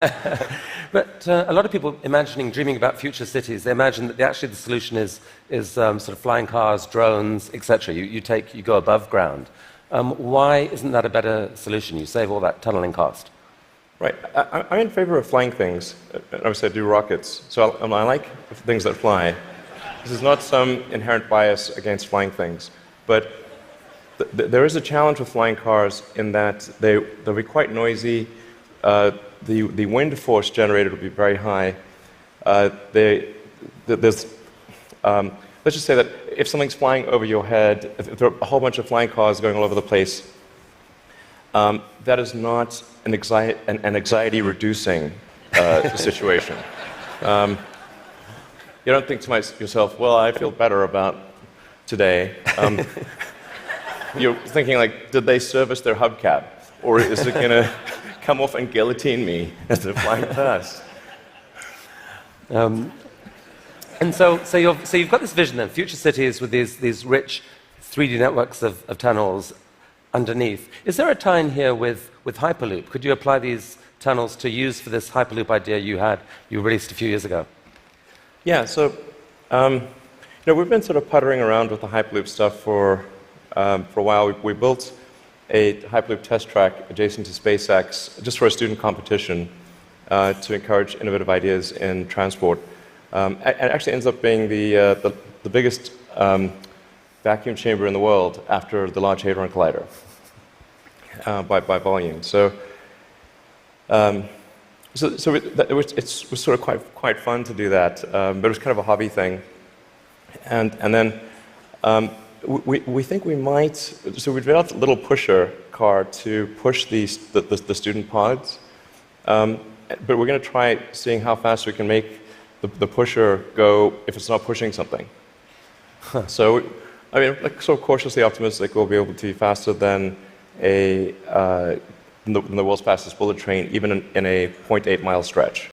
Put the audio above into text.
But a lot of people dreaming about future cities, they imagine that actually the solution is sort of flying cars, drones, etc. You go above ground. Why isn't that a better solution? You save all that tunneling cost. Right. I'm in favor of flying things. Obviously, I do rockets, so I like things that fly. This is not some inherent bias against flying things, but there is a challenge with flying cars in that they'll be quite noisy. The wind force generated will be very high. Let's just say that if something's flying over your head, if there are a whole bunch of flying cars going all over the place, that is not an anxiety-reducing situation. You don't think to yourself, well, I feel better about today. You're thinking, like, did they service their hubcap? Or is it going to come off and guillotine me as they're flying past? And so you've got this vision then, future cities with these rich 3D networks of tunnels underneath. Is there a tie-in here with Hyperloop? Could you apply these tunnels to use for this Hyperloop idea you released a few years ago? Yeah, so we've been sort of puttering around with the Hyperloop stuff for a while. We built a Hyperloop test track adjacent to SpaceX just for a student competition to encourage innovative ideas in transport. It actually ends up being the biggest vacuum chamber in the world after the Large Hadron Collider by volume. So it was sort of quite fun to do that, but it was kind of a hobby thing. And then we think we might. So we developed a little pusher car to push the student pods, but we're going to try seeing how fast we can make the pusher go if it's not pushing something. So, I mean, like, sort of cautiously optimistic we'll be able to be faster than the world's fastest bullet train, even in a 0.8 mile stretch.